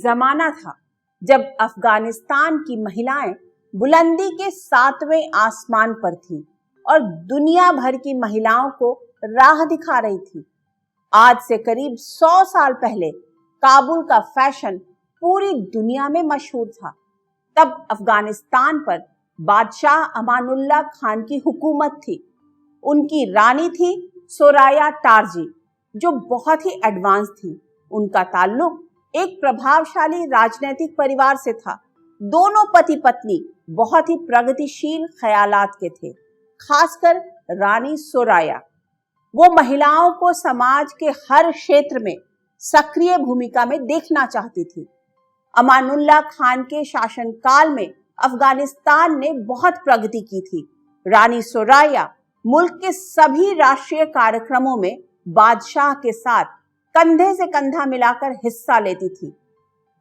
जमाना था जब अफगानिस्तान की महिलाएं बुलंदी के 7वें आसमान पर थी और दुनिया भर की महिलाओं को राह दिखा रही थी। आज से करीब 100 साल पहले काबुल का फैशन पूरी दुनिया में मशहूर था। तब अफगानिस्तान पर बादशाह अमानुल्लाह खान की हुकूमत थी। उनकी रानी थी सोराया टारजी, जो बहुत ही एडवांस थी। उनका ताल्लुक एक प्रभावशाली राजनीतिक परिवार से था। दोनों पति पत्नी बहुत ही प्रगतिशील ख्यालात के थे, खासकर रानी सोराया। वो महिलाओं को समाज के हर क्षेत्र में सक्रिय भूमिका में देखना चाहती थी। अमानुल्लाह खान के शासनकाल में अफगानिस्तान ने बहुत प्रगति की थी। रानी सोराया मुल्क के सभी राष्ट्रीय कार्यक्रमों में बादशाह के साथ कंधे से कंधा मिलाकर हिस्सा लेती थी।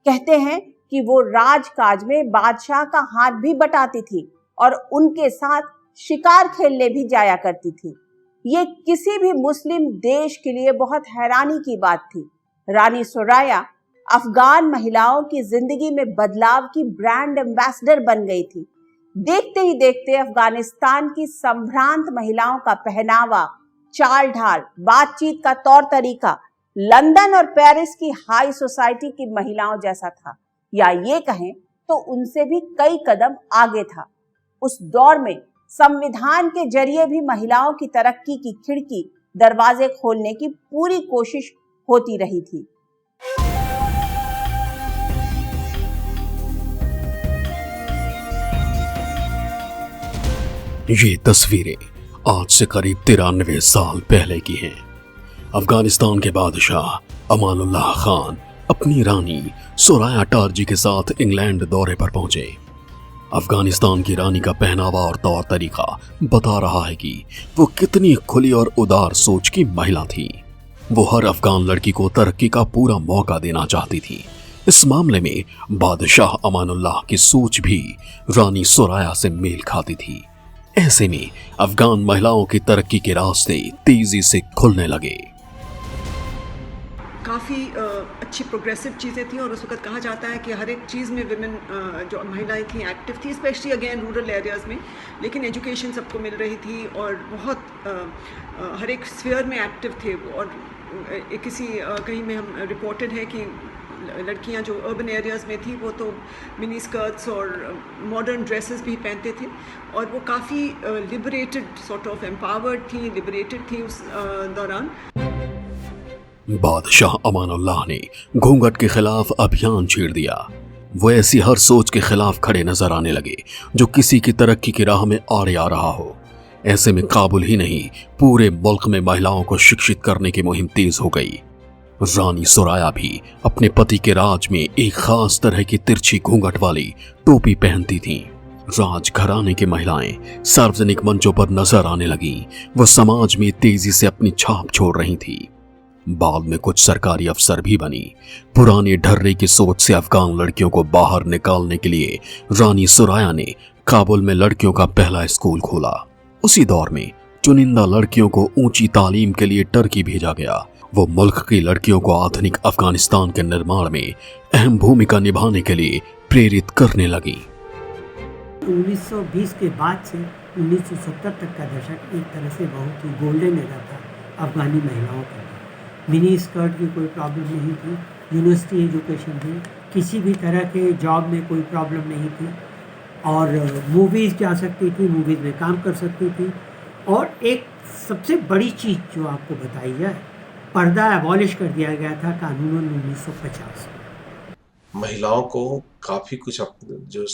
कहते हैं कि वो राजकाज में बादशाह का हाथ भी बटाती थी और उनके साथ शिकार खेलने भी जाया करती थी। ये किसी भी मुस्लिम देश के लिए बहुत हैरानी की बात थी। रानी सोराया अफगान महिलाओं की जिंदगी में बदलाव की ब्रांड एम्बेसडर बन गई थी। देखते ही देखते अफगानिस्तान की संभ्रांत महिलाओं का पहनावा, चाल ढाल, बातचीत का तौर तरीका लंदन और पेरिस की हाई सोसाइटी की महिलाओं जैसा था, या ये कहें तो उनसे भी कई कदम आगे था। उस दौर में संविधान के जरिए भी महिलाओं की तरक्की की खिड़की दरवाजे खोलने की पूरी कोशिश होती रही थी। ये तस्वीरें आज से करीब 93 साल पहले की हैं। अफगानिस्तान के बादशाह अमानुल्लाह खान अपनी रानी सोराया टारजी के साथ इंग्लैंड दौरे पर पहुंचे। अफगानिस्तान की रानी का पहनावा और तौर तरीका बता रहा है कि वो कितनी खुली और उदार सोच की महिला थी। वो हर अफगान लड़की को तरक्की का पूरा मौका देना चाहती थी। इस मामले में बादशाह अमानुल्लाह की सोच भी रानी सोराया से मेल खाती थी। ऐसे में अफगान महिलाओं की तरक्की के रास्ते तेजी से खुलने लगे। काफ़ी अच्छी प्रोग्रेसिव चीज़ें थी और उस वक्त कहा जाता है कि हर एक चीज़ में विमेन जो महिलाएं थी एक्टिव थी, स्पेशली अगेन रूरल एरियाज़ में। लेकिन एजुकेशन सबको मिल रही थी और बहुत हर एक स्फीयर में एक्टिव थे। और कहीं में हम रिपोर्टेड है कि लड़कियां जो अर्बन एरियाज़ में थी वो तो मिनी स्कर्ट्स और मॉडर्न ड्रेसेस भी पहनते थे और वो काफ़ी लिबरेटेड सॉर्ट ऑफ एम्पावर्ड थी, लिबरेटेड थी उस दौरान। बादशाह अमानुल्लाह ने घूंघट के खिलाफ अभियान छेड़ दिया। वो ऐसी हर सोच के खिलाफ खड़े नजर आने लगे जो किसी की तरक्की की राह में आड़े आ रहा हो। ऐसे में काबुल ही नहीं, पूरे मुल्क में महिलाओं को शिक्षित करने की मुहिम तेज हो गई। रानी सोराया भी अपने पति के राज में एक खास तरह की तिरछी घूंघट वाली टोपी पहनती थीं। राजघराने की महिलाएं सार्वजनिक मंचों पर नजर आने लगीं। वो समाज में तेजी से अपनी छाप छोड़ रही थी। बाद में कुछ सरकारी अफसर भी बनी। पुराने ढर्रे की सोच से अफगान लड़कियों को बाहर निकालने के लिए रानी सोराया ने काबुल में लड़कियों का पहला स्कूल खोला। उसी दौर में चुनिंदा लड़कियों को ऊंची तालीम के लिए टर्की भेजा गया। वो मुल्क की लड़कियों को आधुनिक अफगानिस्तान के निर्माण में अहम भूमिका निभाने के लिए प्रेरित करने लगी। 1920 के बाद से 1970 तक का दशक एक तरह से बहुत ही गोल्डन एरा था अफगानी महिलाओं के लिए। मिनी स्कर्ट की कोई प्रॉब्लम नहीं थी, यूनिवर्सिटी एजुकेशन थी, किसी भी तरह के जॉब में कोई प्रॉब्लम नहीं थी और मूवीज़ जा सकती थी, मूवीज़ में काम कर सकती थी। और एक सबसे बड़ी चीज़ जो आपको बताई जाए, पर्दा एबॉलिश कर दिया गया था कानूनन 1950 में। महिलाओं को काफ़ी कुछ जो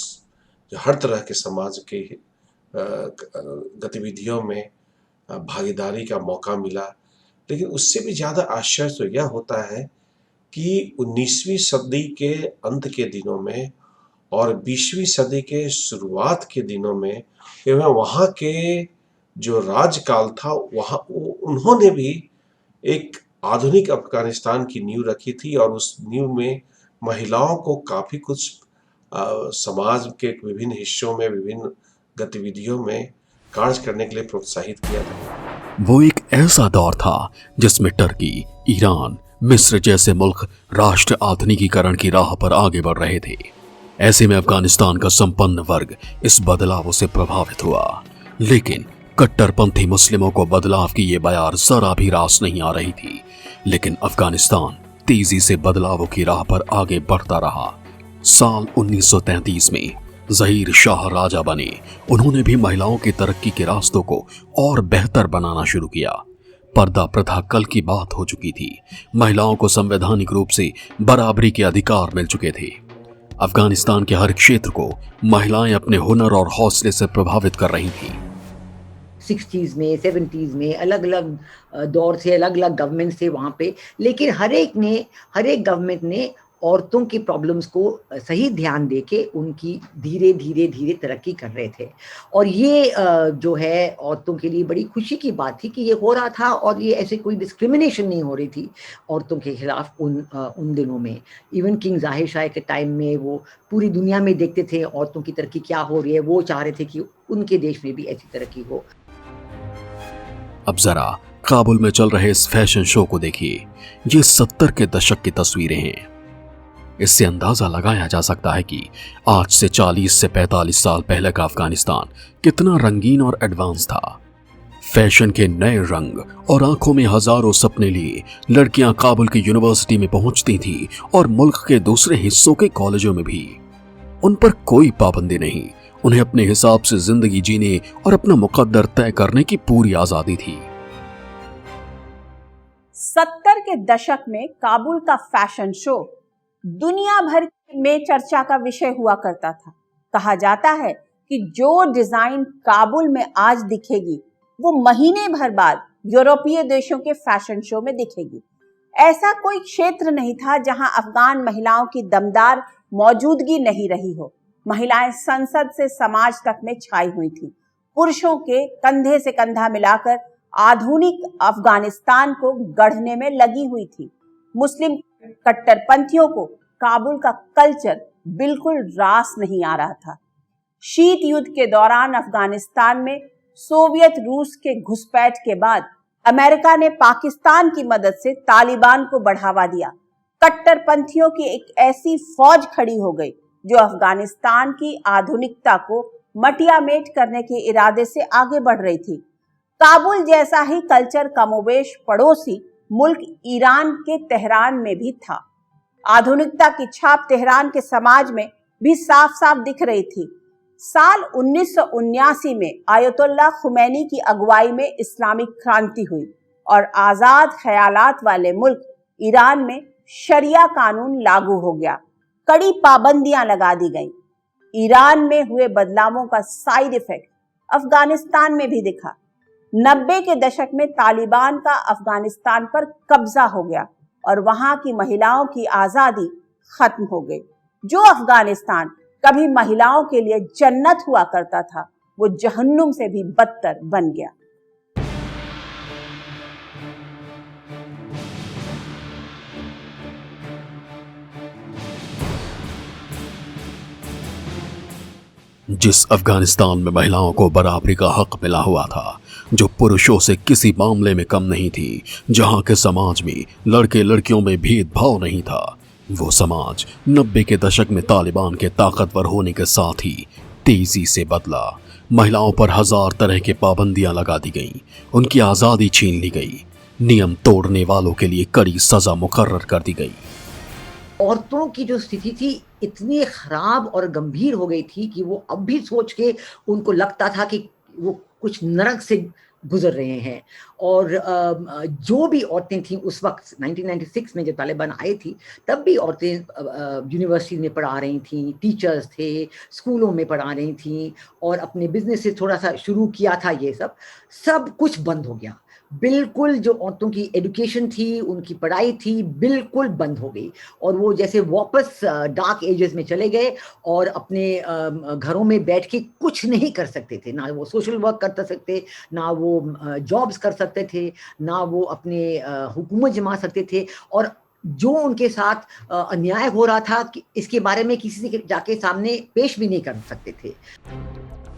हर तरह के समाज के गतिविधियों में भागीदारी का मौका मिला। लेकिन उससे भी ज़्यादा आश्चर्य तो यह होता है कि 19वीं सदी के अंत के दिनों में और 20वीं सदी के शुरुआत के दिनों में एवं वहाँ के जो राजकाल था, वहाँ उन्होंने भी एक आधुनिक अफगानिस्तान की नींव रखी थी और उस नींव में महिलाओं को काफ़ी कुछ समाज के विभिन्न हिस्सों में, विभिन्न गतिविधियों में कार्य करने के लिए प्रोत्साहित किया था। वो एक ऐसा दौर था जिसमें टर्की, ईरान, मिस्र जैसे मुल्क राष्ट्र आधुनिकीकरण की राह पर आगे बढ़ रहे थे। ऐसे में अफगानिस्तान का संपन्न वर्ग इस बदलाव से प्रभावित हुआ, लेकिन कट्टरपंथी मुस्लिमों को बदलाव की ये बयार जरा भी रास नहीं आ रही थी। लेकिन अफगानिस्तान तेजी से बदलावों की राह पर आगे बढ़ता रहा। साल 1933 में ज़हीर शाह राजा बने। उन्होंने भी महिलाओं की तरक्की के रास्तों को और बेहतर बनाना शुरू किया। पर्दा प्रथा कल की बात हो चुकी थी। महिलाओं को संवैधानिक रूप से बराबरी के अधिकार मिल चुके थे। अफगानिस्तान के हर क्षेत्र को महिलाएं अपने हुनर और हौसले से प्रभावित कर रही थीं। 60s में 70s में अलग अलग दौर से अलग अलग गवर्नमेंट थे वहाँ पे, लेकिन हर एक गवर्नमेंट ने औरतों की प्रॉब्लम्स को सही ध्यान देके उनकी धीरे धीरे तरक्की कर रहे थे। और ये जो है औरतों के लिए बड़ी खुशी की बात थी कि ये हो रहा था, और ये ऐसे कोई डिस्क्रिमिनेशन नहीं हो रही थी औरतों के खिलाफ उन दिनों में। इवन किंग ज़ाहिर शाह के टाइम में वो पूरी दुनिया में देखते थे औरतों की तरक्की क्या हो रही है, वो चाह रहे थे कि उनके देश में भी ऐसी तरक्की हो। अब जरा काबुल में चल रहे इस फैशन शो को देखिए। ये 70 के दशक की तस्वीरें हैं। इससे अंदाजा लगाया जा सकता है कि आज से 40 से 45 साल पहले का अफगानिस्तान कितना रंगीन और एडवांस था। फैशन के नए रंग और आंखों में हजारों सपने लिए लड़कियां काबुल की यूनिवर्सिटी में पहुंचती थी और मुल्क के दूसरे हिस्सों के कॉलेजों में भी। उन पर कोई पाबंदी नहीं। उन्हें अपने हिसाब से जिंदगी जीने और अपना मुकद्दर तय करने की पूरी आजादी थी। 70 के दशक में काबुल का फैशन शो दुनिया भर में चर्चा का विषय हुआ करता था। कहा जाता है कि जो डिजाइन काबुल में आज दिखेगी वो महीने भर बाद यूरोपीय देशों के फैशन शो में दिखेगी। ऐसा कोई क्षेत्र नहीं था जहां अफगान महिलाओं की दमदार मौजूदगी नहीं रही हो। महिलाएं संसद से समाज तक में छाई हुई थी। पुरुषों के कंधे से कंधा मिलाकर आधुनिक अफगानिस्तान को गढ़ने में लगी हुई थी। मुस्लिम कट्टरपंथियों को काबुल का कल्चर बिल्कुल रास नहीं आ रहा था। शीत युद्ध के दौरान अफगानिस्तान में सोवियत रूस के घुसपैठ के बाद अमेरिका ने पाकिस्तान की मदद से तालिबान को बढ़ावा दिया। कट्टरपंथियों की एक ऐसी फौज खड़ी हो गई जो अफगानिस्तान की आधुनिकता को मटियामेट करने के इरादे से आगे बढ़ रही थी। काबुल जैसा ही कल्चर कमोबेश पड़ोसी मुल्क ईरान के तेहरान में भी था। आधुनिकता की छाप तेहरान के समाज में भी साफ साफ दिख रही थी। साल 1979 में आयतुल्लाह खुमैनी की अगुवाई में इस्लामिक क्रांति हुई और आजाद ख्यालात वाले मुल्क ईरान में शरिया कानून लागू हो गया। कड़ी पाबंदियां लगा दी गईं। ईरान में हुए बदलावों का साइड इफेक्ट अफगानिस्तान में भी दिखा। 90 के दशक में तालिबान का अफगानिस्तान पर कब्जा हो गया और वहां की महिलाओं की आजादी खत्म हो गई। जो अफगानिस्तान कभी महिलाओं के लिए जन्नत हुआ करता था वो जहन्नुम से भी बदतर बन गया। जिस अफगानिस्तान में महिलाओं को बराबरी का हक मिला हुआ था, जो पुरुषों से किसी मामले में कम नहीं थी, जहां के समाज में लड़के लड़कियों में भेदभाव नहीं था, वो समाज 90 के दशक में तालिबान के ताकतवर होने के साथ ही तेजी से बदला। महिलाओं पर हजार तरह की पाबंदियां लगा दी गईं, उनकी आजादी छीन ली गई, नियम तोड़ने वालों के लिए कड़ी सजा मुकर्रर कर दी गई। औरतों की जो स्थिति थी इतनी खराब और गंभीर हो गई थी कि वो अब भी सोच के उनको लगता था कि वो कुछ नरक से गुजर रहे हैं। और जो भी औरतें थीं उस वक्त 1996 में जब तालिबान आई थी, तब भी औरतें यूनिवर्सिटी में पढ़ा रही थीं, टीचर्स थे, स्कूलों में पढ़ा रही थीं और अपने बिजनेस से थोड़ा सा शुरू किया था। ये सब कुछ बंद हो गया। बिल्कुल जो औरतों की एजुकेशन थी, उनकी पढ़ाई थी, बिल्कुल बंद हो गई और वो जैसे वापस डार्क एजेस में चले गए और अपने घरों में बैठ के कुछ नहीं कर सकते थे। ना वो सोशल वर्क कर सकते, ना वो जॉब्स कर सकते थे, ना वो अपने हुकूमत जमा सकते थे। और जो उनके साथ अन्याय हो रहा था कि इसके बारे में किसी से जाके सामने पेश भी नहीं कर सकते थे।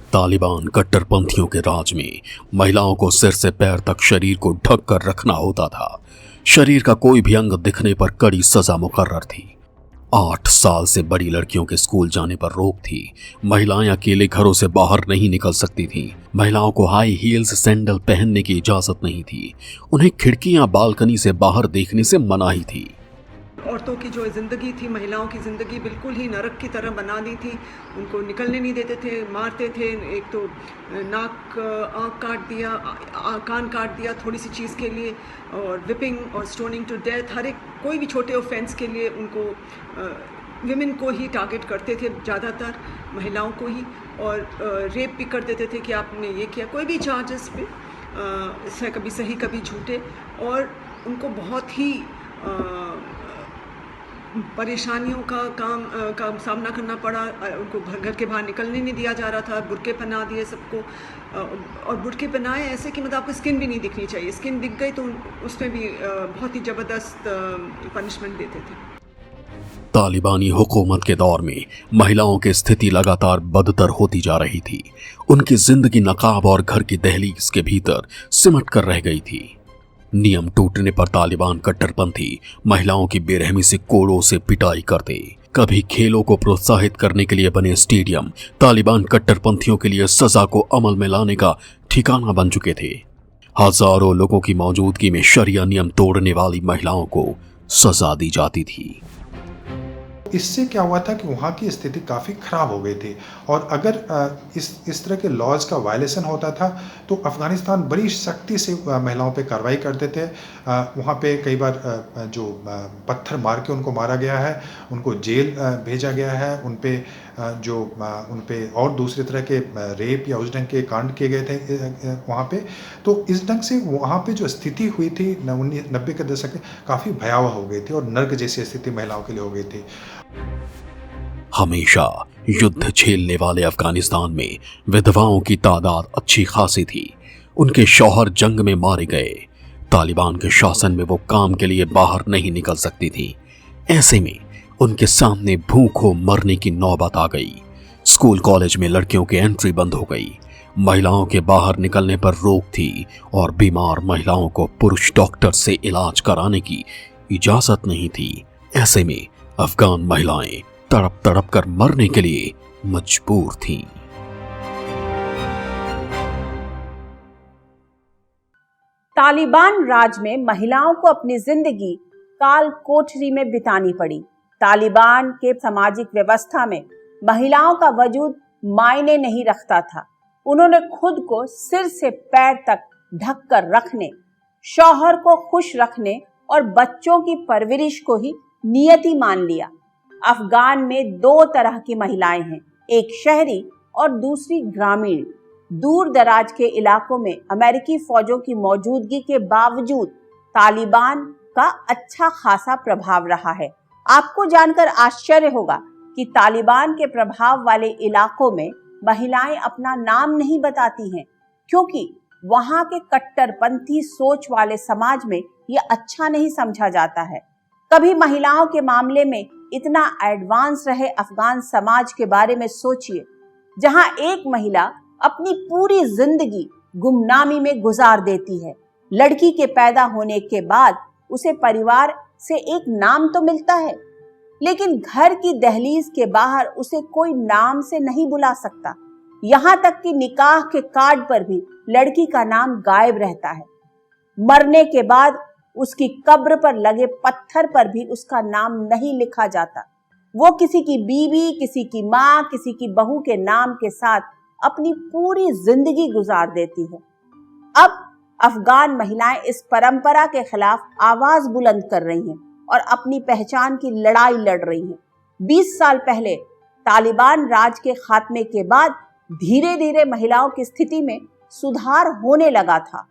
तालिबान कट्टरपंथियों के राज में महिलाओं को सिर से पैर तक शरीर को ढक कर रखना होता था। शरीर का कोई भी अंग दिखने पर कड़ी सजा मुकर्रर थी। 8 साल से बड़ी लड़कियों के स्कूल जाने पर रोक थी। महिलाएं अकेले घरों से बाहर नहीं निकल सकती थीं। महिलाओं को हाई हील्स सैंडल पहनने की इजाजत नहीं थी। उन्हें खिड़कियां बालकनी से बाहर देखने से मनाही थी। औरतों की जो ज़िंदगी थी, महिलाओं की ज़िंदगी बिल्कुल ही नरक की तरह बना दी थी। उनको निकलने नहीं देते थे, मारते थे। एक तो नाक आँख काट दिया, कान काट दिया थोड़ी सी चीज़ के लिए, और विपिंग और स्टोनिंग टू डेथ। हर एक कोई भी छोटे ऑफेंस के लिए उनको विमेन को ही टारगेट करते थे, ज़्यादातर महिलाओं को ही, और रेप भी कर देते थे कि आपने ये किया, कोई भी चार्जेस पे, इससे कभी सही कभी झूठे। और उनको बहुत ही परेशानियों का सामना करना पड़ा। उनको घर के बाहर निकलने नहीं दिया जा रहा था, बुर्के पहना दिए सबको, और बुर्के पहनाए ऐसे कि मतलब आपको स्किन भी नहीं दिखनी चाहिए। स्किन दिख गई तो उसमें भी बहुत ही ज़बरदस्त पनिशमेंट देते थे। तालिबानी हुकूमत के दौर में महिलाओं की स्थिति लगातार बदतर होती जा रही थी। उनकी जिंदगी नकाब और घर की दहलीज के भीतर सिमट कर रह गई थी। नियम टूटने पर तालिबान कट्टरपंथी महिलाओं की बेरहमी से कोड़ों से पिटाई करते। कभी खेलों को प्रोत्साहित करने के लिए बने स्टेडियम तालिबान कट्टरपंथियों के लिए सजा को अमल में लाने का ठिकाना बन चुके थे। हजारों लोगों की मौजूदगी में शरिया नियम तोड़ने वाली महिलाओं को सजा दी जाती थी। इससे क्या हुआ था कि वहाँ की स्थिति काफ़ी ख़राब हो गई थी, और अगर इस तरह के लॉज का वायलेशन होता था तो अफ़गानिस्तान बड़ी सख्ती से महिलाओं पे कार्रवाई करते थे। वहाँ पे कई बार जो पत्थर मार के उनको मारा गया है, उनको जेल भेजा गया है, उन पे और दूसरे तरह के रेप या उस ढंग के कांड किए गए थे वहाँ पे। तो इस ढंग से वहाँ पे जो स्थिति हुई थी 90 के दशक में काफ़ी भयावह हो गई थी, और नर्क जैसी स्थिति महिलाओं के लिए हो गई थी। हमेशा युद्ध झेलने वाले अफगानिस्तान में विधवाओं की तादाद अच्छी खासी थी। उनके शौहर जंग में मारे गए। तालिबान के शासन में वो काम के लिए बाहर नहीं निकल सकती थी। ऐसे में उनके सामने भूखों मरने की नौबत आ गई। स्कूल कॉलेज में लड़कियों की एंट्री बंद हो गई। महिलाओं के बाहर निकलने पर रोक थी, और बीमार महिलाओं को पुरुष डॉक्टर से इलाज कराने की इजाजत नहीं थी। ऐसे में अफगान महिलाएं तड़प तड़प कर मरने के लिए मजबूर थीं। तालिबान राज में महिलाओं को अपनी जिंदगी काल कोठरी में बितानी पड़ी। तालिबान के सामाजिक व्यवस्था में महिलाओं का वजूद मायने नहीं रखता था। उन्होंने खुद को सिर से पैर तक ढक कर रखने, शौहर को खुश रखने और बच्चों की परवरिश को ही नियति मान लिया। अफगान में 2 तरह की महिलाएं हैं, एक शहरी और दूसरी ग्रामीण। दूर दराज के इलाकों में अमेरिकी फौजों की मौजूदगी के बावजूद तालिबान का अच्छा खासा प्रभाव रहा है। आपको जानकर आश्चर्य होगा कि तालिबान के प्रभाव वाले इलाकों में महिलाएं अपना नाम नहीं बताती हैं, क्योंकि वहां के कट्टरपंथी सोच वाले समाज में यह अच्छा नहीं समझा जाता है। कभी महिलाओं के मामले में इतना एडवांस रहे अफगान समाज के बारे में सोचिए, जहां एक महिला अपनी पूरी जिंदगी गुमनामी में गुजार देती है। लड़की के पैदा होने के बाद उसे परिवार से एक नाम तो मिलता है, लेकिन घर की दहलीज के बाहर उसे कोई नाम से नहीं बुला सकता। यहाँ तक कि निकाह के कार्ड पर भी लड़की का नाम गायब रहता है। मरने के बाद उसकी कब्र पर लगे पत्थर पर भी उसका नाम नहीं लिखा जाता। वो किसी की बीवी, किसी की माँ, किसी की बहू के नाम के साथ अपनी पूरी जिंदगी गुजार देती है। अब अफगान महिलाएं इस परंपरा के खिलाफ आवाज बुलंद कर रही हैं और अपनी पहचान की लड़ाई लड़ रही हैं। 20 साल पहले तालिबान राज के खात्मे के बाद धीरे धीरे महिलाओं की स्थिति में सुधार होने लगा था।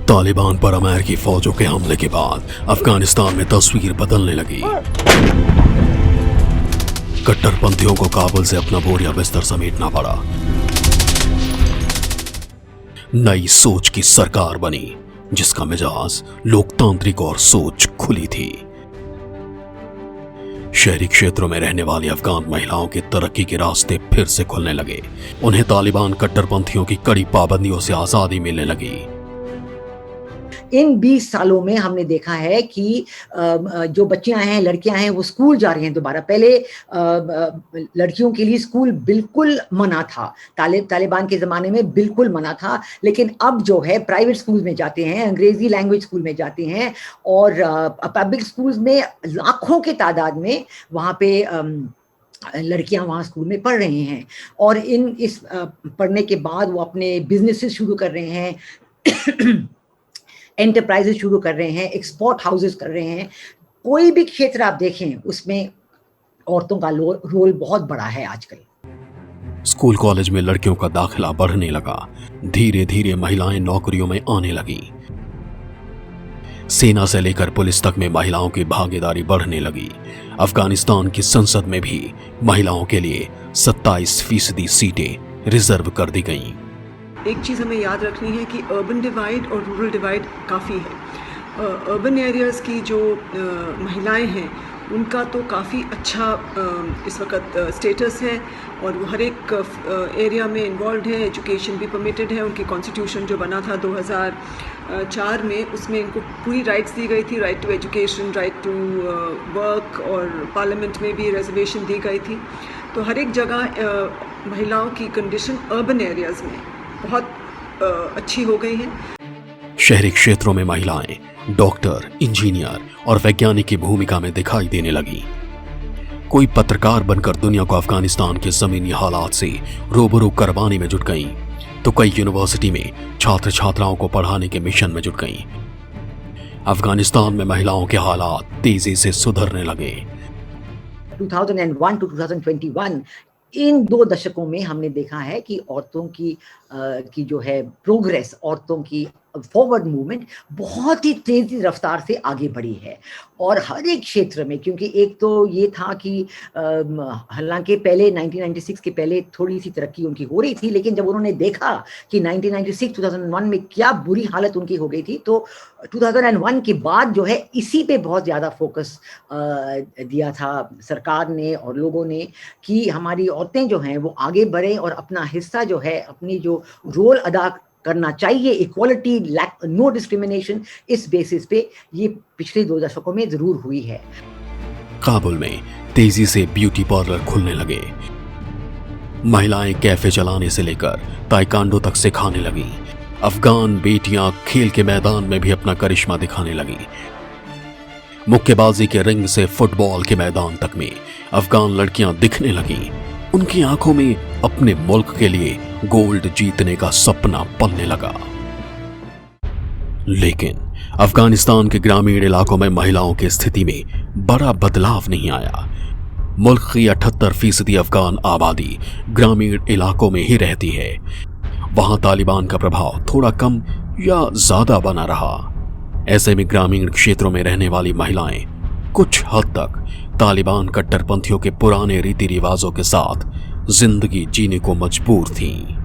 तालिबान पर अमेरिकी फौजों के हमले के बाद अफगानिस्तान में तस्वीर बदलने लगी। कट्टरपंथियों को काबुल से अपना बोरिया बिस्तर समेटना पड़ा। नई सोच की सरकार बनी, जिसका मिजाज लोकतांत्रिक और सोच खुली थी। शहरी क्षेत्रों में रहने वाली अफगान महिलाओं की तरक्की के रास्ते फिर से खुलने लगे। उन्हें तालिबान कट्टरपंथियों की कड़ी पाबंदियों से आजादी मिलने लगी। इन 20 सालों में हमने देखा है कि जो बच्चियां हैं, लड़कियां हैं, वो स्कूल जा रही हैं दोबारा। पहले लड़कियों के लिए स्कूल बिल्कुल मना था, तालिबान के ज़माने में बिल्कुल मना था, लेकिन अब जो है प्राइवेट स्कूल में जाते हैं, अंग्रेजी लैंग्वेज स्कूल में जाते हैं, और पब्लिक स्कूल्स में लाखों के तादाद में वहाँ पे लड़कियां वहाँ स्कूल में पढ़ रही हैं। और इस पढ़ने के बाद वो अपने बिजनेसेस शुरू कर रहे हैं, एंटरप्राइजेस शुरू कर रहे हैं, एक्सपोर्ट हाउसेस कर रहे हैं। कोई भी क्षेत्र आप देखें उसमें औरतों का रोल बहुत बड़ा है आजकल। स्कूल कॉलेज में लड़कियों का दाखिला बढ़ने लगा। धीरे धीरे महिलाएं नौकरियों में आने लगी। सेना से लेकर पुलिस तक में महिलाओं की भागीदारी बढ़ने लगी। अफगानिस्तान की संसद में भी महिलाओं के लिए 27% सीटें रिजर्व कर दी गईं। एक चीज़ हमें याद रखनी है कि अर्बन डिवाइड और रूरल डिवाइड काफ़ी है। अर्बन एरियाज़ की जो महिलाएं हैं उनका तो काफ़ी अच्छा इस वक्त स्टेटस है, और वो हर एक एरिया में इन्वॉल्व है। एजुकेशन भी परमिटेड है। उनकी कॉन्स्टिट्यूशन जो बना था 2004 में, उसमें इनको पूरी राइट्स दी गई थी, right to education, right to work, और पार्लियामेंट में भी रिजर्वेशन दी गई थी। तो हर एक जगह महिलाओं की कंडीशन अर्बन एरियाज़ में बहुत अच्छी हो गई है। शहरी क्षेत्रों में महिलाएं डॉक्टर, इंजीनियर और वैज्ञानिक की भूमिका में दिखाई देने लगी। कोई पत्रकार बनकर दुनिया को अफगानिस्तान के जमीनी हालात से रूबरू करवाने में जुट गईं, तो कई यूनिवर्सिटी में छात्र छात्राओं को पढ़ाने के मिशन में जुट गईं। अफगानिस्तान में महिलाओं के हालात तेजी से सुधरने लगे। 2001 to 2021 इन 2 दशकों में हमने देखा है कि औरतों की जो है प्रोग्रेस, औरतों की फॉरवर्ड मूवमेंट बहुत ही तेज़ी रफ्तार से आगे बढ़ी है। और हर एक क्षेत्र में, क्योंकि एक तो ये था कि हालांकि पहले 1996 के पहले थोड़ी सी तरक्की उनकी हो रही थी, लेकिन जब उन्होंने देखा कि 1996-2001 में क्या बुरी हालत उनकी हो गई थी, तो 2001 के बाद जो है इसी पे बहुत ज़्यादा फोकस दिया था सरकार ने और लोगों ने, कि हमारी औरतें जो हैं वो आगे बढ़ें और अपना हिस्सा जो है, अपनी जो रोल अदा करना चाहिए, इक्वालिटी, नो डिस्क्रिमिनेशन, इस बेसिस पे ये पिछले 2 दशकों में जरूर हुई है। काबुल में तेजी से ब्यूटी पार्लर खुलने लगे। महिलाएं कैफे चलाने से लेकर ताइक्वांडो तक सिखाने लगी। अफगान बेटियां खेल के मैदान में भी अपना करिश्मा दिखाने लगी। मुक्केबाजी के रिंग से फुटबॉल के मैदान तक में अफगान लड़कियां दिखने लगी। उनकी आंखों में अपने मुल्क के लिए गोल्ड जीतने का सपना पलने लगा। लेकिन अफगानिस्तान के ग्रामीण इलाकों में महिलाओं की स्थिति में बड़ा बदलाव नहीं आया। मुल्क की 78% अफगान आबादी ग्रामीण इलाकों में ही रहती है। वहां तालिबान का प्रभाव थोड़ा कम या ज्यादा बना रहा। ऐसे में ग्रामीण क्षेत्रों में रहने वाली महिलाएं कुछ हद तक तालिबान कट्टरपंथियों के पुराने रीति रिवाजों के साथ जिंदगी जीने को मजबूर थीं।